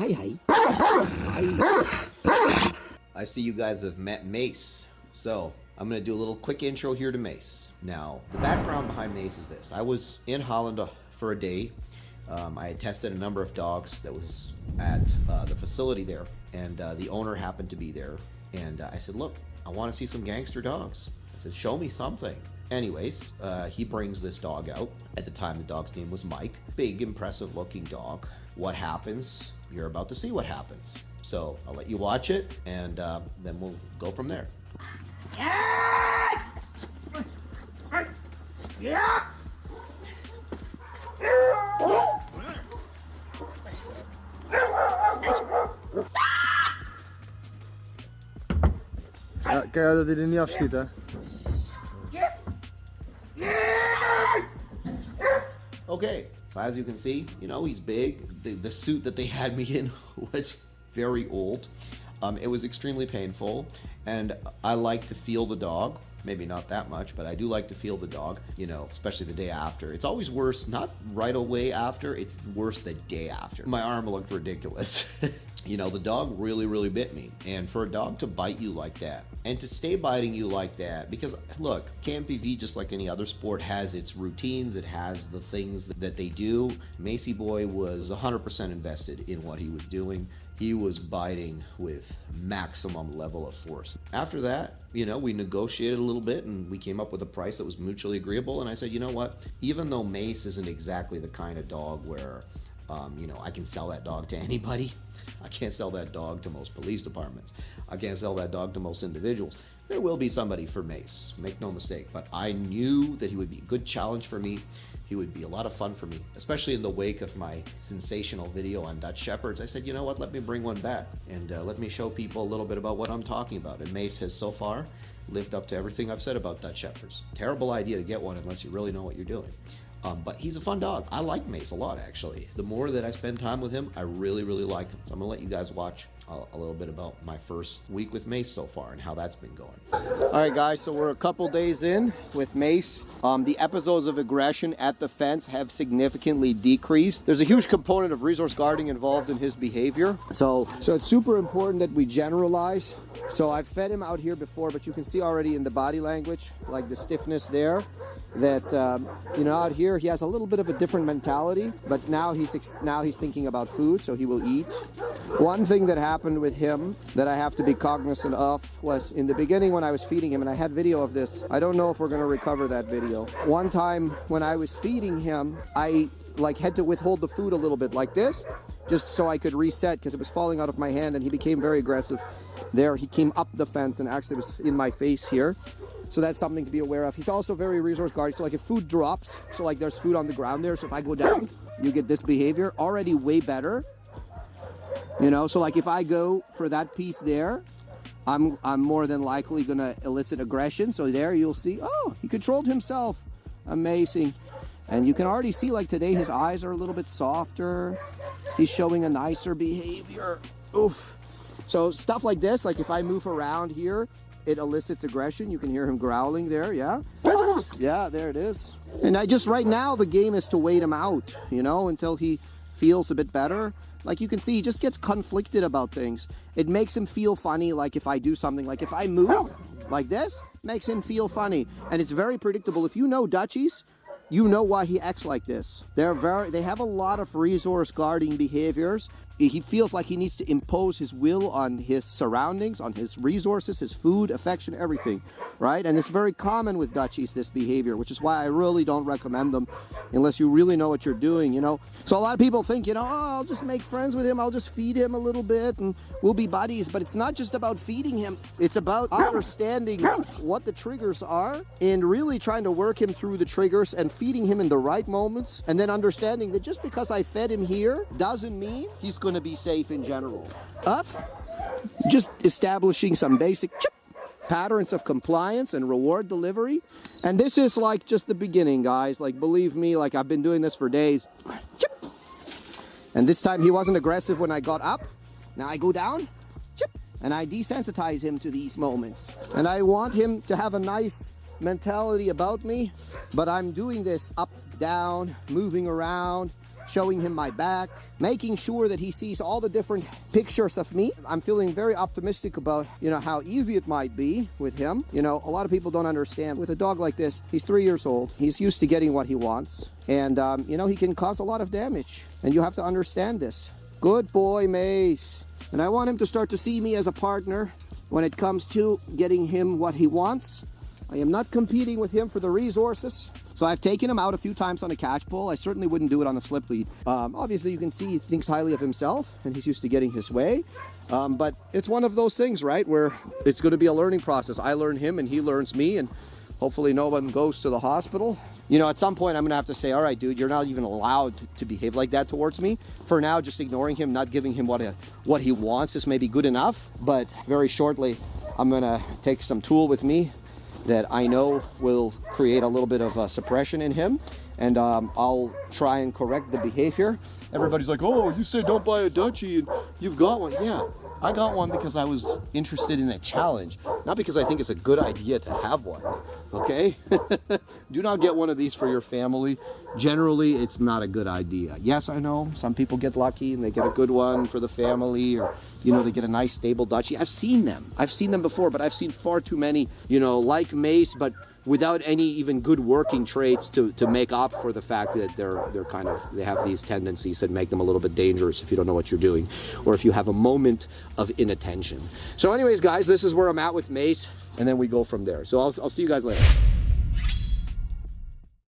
Hi. I see you guys have met Mace, so I'm going to do a little quick intro here to Mace. Now, the background behind Mace is this. I was in Holland for a day. I had tested a number of dogs that was at the facility there, and the owner happened to be there. And I said, look, I want to see some gangster dogs. I said, show me something. Anyways, he brings this dog out. At the time, the dog's name was Mike. Big, impressive looking dog. What happens? You're about to see what happens. So I'll let you watch it, and then we'll go from there. Kijk dat hij er niet afschiet, hè? Okay, so as you can see, you know, he's big. The suit that they had me in was very old. It was extremely painful, and I like to feel the dog. Maybe not that much, but I do like to feel the dog, you know, especially the day after. It's always worse, not right away after, it's worse the day after. My arm looked ridiculous. You know, the dog really bit me. And for a dog to bite you like that, and to stay biting you like that, because look, KMPV, just like any other sport, has its routines, it has the things that they do. Macy Boy was 100% invested in what he was doing. He was biting with maximum level of force. After that, you know, we negotiated a little bit and we came up with a price that was mutually agreeable. And I said, you know what, even though Mace isn't exactly the kind of dog where, you know, I can sell that dog to anybody. I can't sell that dog to most police departments. I can't sell that dog to most individuals. There will be somebody for Mace, make no mistake. But I knew that he would be a good challenge for me. He would be a lot of fun for me, especially in the wake of my sensational video on Dutch Shepherds. I said, you know what, let me bring one back and let me show people a little bit about what I'm talking about. And Mace has so far lived up to everything I've said about Dutch Shepherds. Terrible idea to get one unless you really know what you're doing. But he's a fun dog. I like Mace a lot, actually. The more that I spend time with him, I really like him. So I'm gonna let you guys watch a little bit about my first week with Mace so far and how that's been going. All right, guys, so we're a couple days in with Mace. The episodes of aggression at the fence have significantly decreased. There's a huge component of resource guarding involved in his behavior. So it's super important that we generalize. So I've fed him out here before, but you can see already in the body language, like the stiffness there, that you know, out here he has a little bit of a different mentality, but now he's thinking about food, so he will eat. One thing that happened with him that I have to be cognizant of was in the beginning when I was feeding him, and I had video of this. I don't know if we're going to recover that video. One time when I was feeding him, I had to withhold the food a little bit like this, just so I could reset because it was falling out of my hand, and he became very aggressive. There, he came up the fence and actually was in my face here. So that's something to be aware of. He's also very resource guarded. So like if food drops, so like there's food on the ground there. So if I go down, you get this behavior. Already way better. You know, so like if I go for that piece there, I'm more than likely gonna elicit aggression. So there you'll see, oh, he controlled himself. Amazing. And you can already see like today his eyes are a little bit softer. He's showing a nicer behavior. Oof. So stuff like this, like if I move around here, it elicits aggression. You can hear him growling there, yeah? Yeah, there it is. And right now, the game is to wait him out, you know, until he feels a bit better. Like you can see, he just gets conflicted about things. It makes him feel funny, like if I do something, like if I move like this, makes him feel funny. And it's very predictable. If you know Dutchies, you know why he acts like this. They have a lot of resource guarding behaviors. He feels like he needs to impose his will on his surroundings, on his resources, his food, affection, everything, right? And it's very common with Dutchies, this behavior, which is why I really don't recommend them unless you really know what you're doing, you know? So a lot of people think, you know, oh, I'll just make friends with him, I'll just feed him a little bit and we'll be buddies. But it's not just about feeding him, it's about understanding what the triggers are and really trying to work him through the triggers and feeding him in the right moments, and then understanding that just because I fed him here doesn't mean he's going to be safe in general. Up, just establishing some basic patterns of compliance and reward delivery. And this is like just the beginning, guys. Like, believe me, like I've been doing this for days. And this time he wasn't aggressive when I got up. Now I go down, and I desensitize him to these moments. And I want him to have a nice mentality about me, but I'm doing this up, down, moving around, showing him my back, making sure that he sees all the different pictures of me. I'm feeling very optimistic about, how easy it might be with him. A lot of people don't understand. With a dog like this, he's 3 years old. He's used to getting what he wants. And, he can cause a lot of damage. And you have to understand this. Good boy, Mace. And I want him to start to see me as a partner when it comes to getting him what he wants. I am not competing with him for the resources. So I've taken him out a few times on a catch pole. I certainly wouldn't do it on a slip lead. Obviously, you can see he thinks highly of himself, and he's used to getting his way. But it's one of those things, right, where it's going to be a learning process. I learn him, and he learns me, and hopefully no one goes to the hospital. At some point, I'm going to have to say, all right, dude, you're not even allowed to behave like that towards me. For now, just ignoring him, not giving him what he wants is maybe good enough. But very shortly, I'm going to take some tool with me that I know will create a little bit of suppression in him, and I'll try and correct the behavior. Everybody's like, oh, you said don't buy a Dutchie and you've got one. Yeah, I got one because I was interested in a challenge, not because I think it's a good idea to have one, okay? Do not get one of these for your family. Generally, it's not a good idea. Yes, I know, some people get lucky and they get a good one for the family, or they get a nice stable Dutchie. I've seen them before, but I've seen far too many, like Mace, but without any even good working traits to make up for the fact that they have these tendencies that make them a little bit dangerous if you don't know what you're doing, or if you have a moment of inattention. So anyways, guys, this is where I'm at with Mace, and then we go from there. So I'll see you guys later.